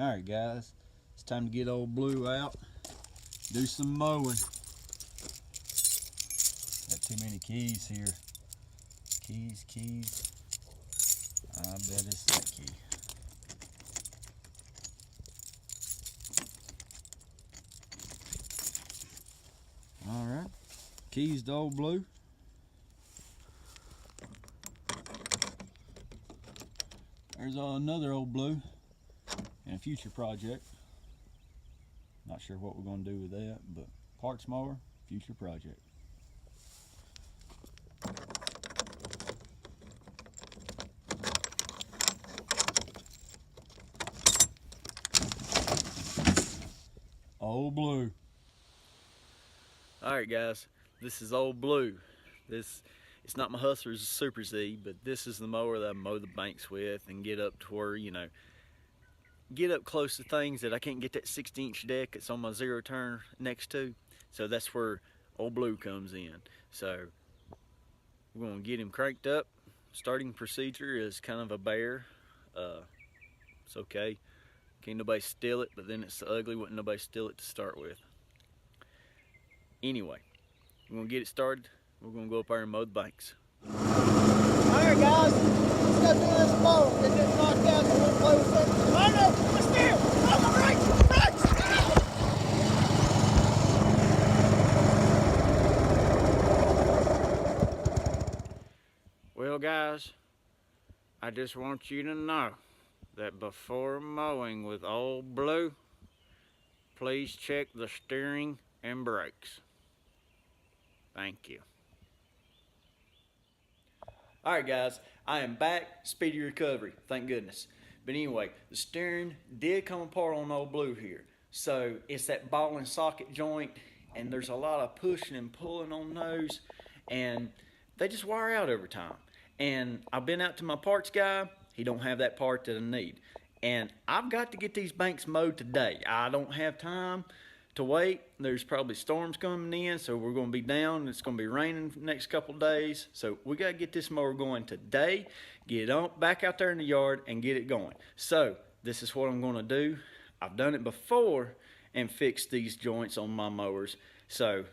Alright guys, it's time to get old Blue out, do some mowing. Got too many keys here. Keys. I bet it's that key. Alright, keys to old Blue. There's another old Blue and a future project. Not sure what we're going to do with that, but parts mower, future project. Old Blue. Alright guys, this is old Blue. It's not my Hustler's Super Z, but this is the mower that I mow the banks with and get up to where, you know, get up close to things that I can't get that 60-inch deck that's on my zero turn next to. So that's where old Blue comes in. So we're going to get him cranked up. Starting procedure is kind of a bear. It's okay. Can't nobody steal it, but then it's ugly. Wouldn't nobody steal it to start with. Anyway, we're going to get it started. We're going to go up there and mow the banks. Alright guys, let's go through this mower. Get this knocked out so we'll play with something. Oh no, let's steer! Oh, my brakes! Well guys, I just want you to know that before mowing with old Blue, please check the steering and brakes. Thank you. Alright guys, I am back, speedy recovery, thank goodness. But anyway, the steering did come apart on old Blue here. So it's that ball and socket joint, and there's a lot of pushing and pulling on those, and they just wire out over time. And I've been out to my parts guy, he don't have that part that I need. And I've got to get these banks mowed today. I don't have time to wait. There's probably storms coming in, so we're going to be down. It's going to be raining the next couple days, so we got to get this mower going today, get it on back out there in the yard and get it going. So this is what I'm going to do. I've done it before and fixed these joints on my mowers. So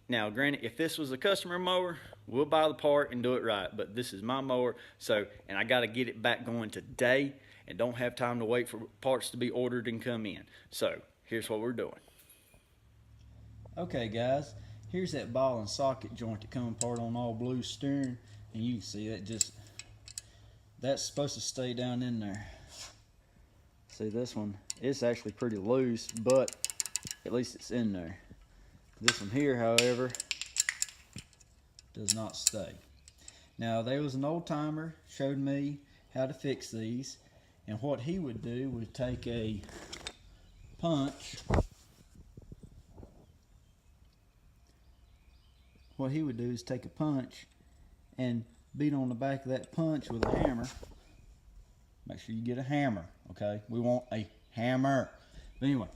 now granted, if this was a customer mower, we'll buy the part and do it right, but this is my mower, so, and I got to get it back going today and don't have time to wait for parts to be ordered and come in. So here's what we're doing. Okay guys, here's that ball and socket joint that come apart on all Blue steering, and you can see that's supposed to stay down in there. See, this one, it's actually pretty loose, but at least it's in there. This one here, however, does not stay. Now there was an old timer showed me how to fix these, and what he would do would take a punch. What he would do is take a punch and beat on the back of that punch with a hammer. Make sure you get a hammer, okay? We want a hammer. But anyway,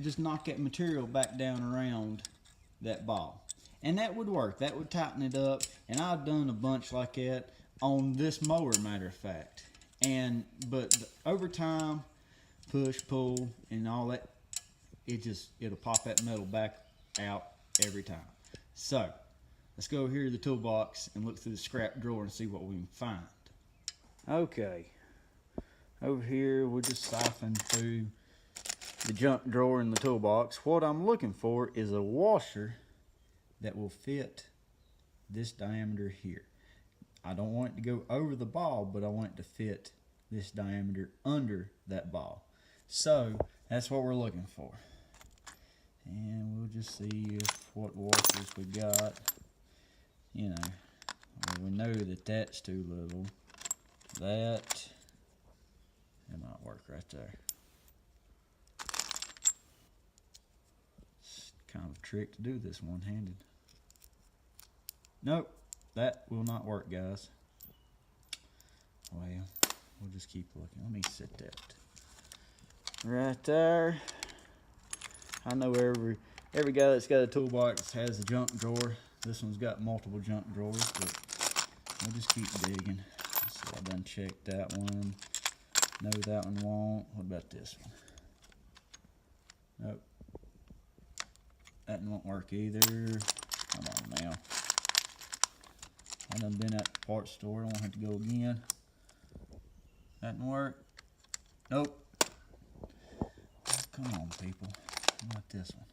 just knock that material back down around that ball. And that would work. That would tighten it up. And I've done a bunch like that on this mower, matter of fact. But over time, push, pull, and all that, it'll pop that metal back out every time. So let's go over here to the toolbox and look through the scrap drawer and see what we can find. Okay, over here we'll just siphon through the junk drawer in the toolbox. What I'm looking for is a washer that will fit this diameter here. I don't want it to go over the ball, but I want it to fit this diameter under that ball. So that's what we're looking for. And we'll just see what washers we got. You know, well, we know that that's too little. That might work right there. It's kind of a trick to do this one-handed. Nope, that will not work, guys. Well, we'll just keep looking. Let me set that right there. I know every guy that's got a toolbox has a junk drawer. This one's got multiple junk drawers, but we'll just keep digging. So I done checked that one. No, that one won't. What about this one? Nope. That one won't work either. Come on now. I done been at the parts store. I don't have to go again. That didn't work. Nope. Come on, people. What about this one?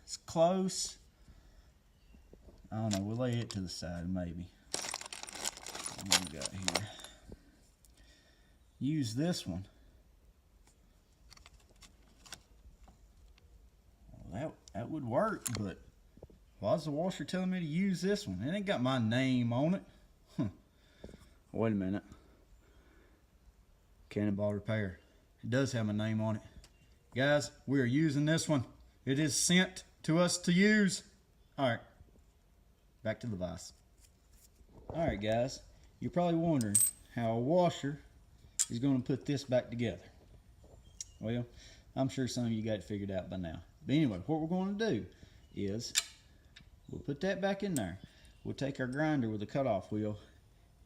It's close. I don't know. We'll lay it to the side, maybe. What do we got here? Use this one. Well, that would work, but why is the washer telling me to use this one? It ain't got my name on it. Huh. Wait a minute. Cannonball Repair. It does have my name on it. Guys, we are using this one. It is sent to us to use. Alright. Back to the vise. Alright guys, you're probably wondering how a washer is going to put this back together. Well, I'm sure some of you got it figured out by now. But anyway, what we're going to do is we'll put that back in there. We'll take our grinder with a cutoff wheel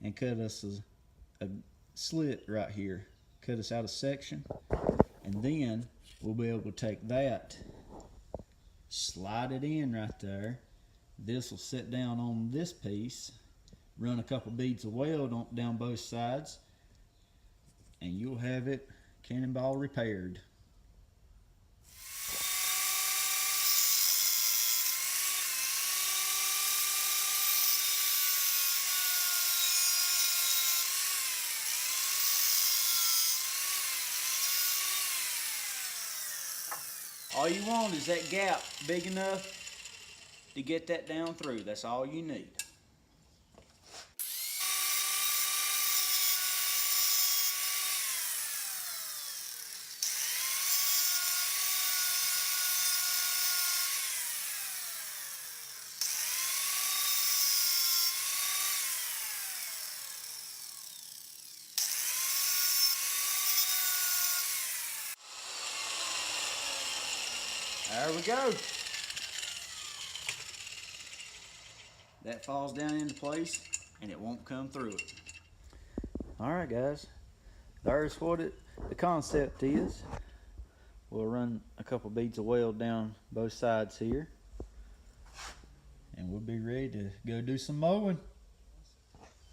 and cut us a slit right here. Cut us out a section. And then we'll be able to take that, slide it in right there. This will sit down on this piece. Run a couple beads of weld down both sides. And you'll have it cannonball repaired. All you want is that gap big enough to get that down through. That's all you need. There we go. That falls down into place and it won't come through it. Alright guys, there's what the concept is. We'll run a couple beads of weld down both sides here and we'll be ready to go do some mowing.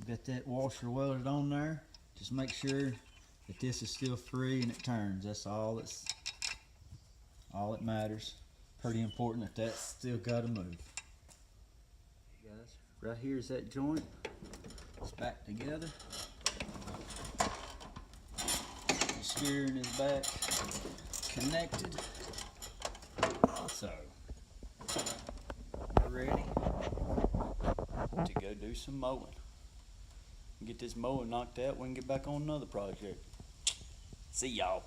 Got that washer welded on there. Just make sure that this is still free and it turns. That's all it matters. Pretty important that that's still got to move. Guys, right here is that joint. It's back together. The steering is back connected. So, we're ready to go do some mowing. Get this mowing knocked out, we can get back on another project. See y'all.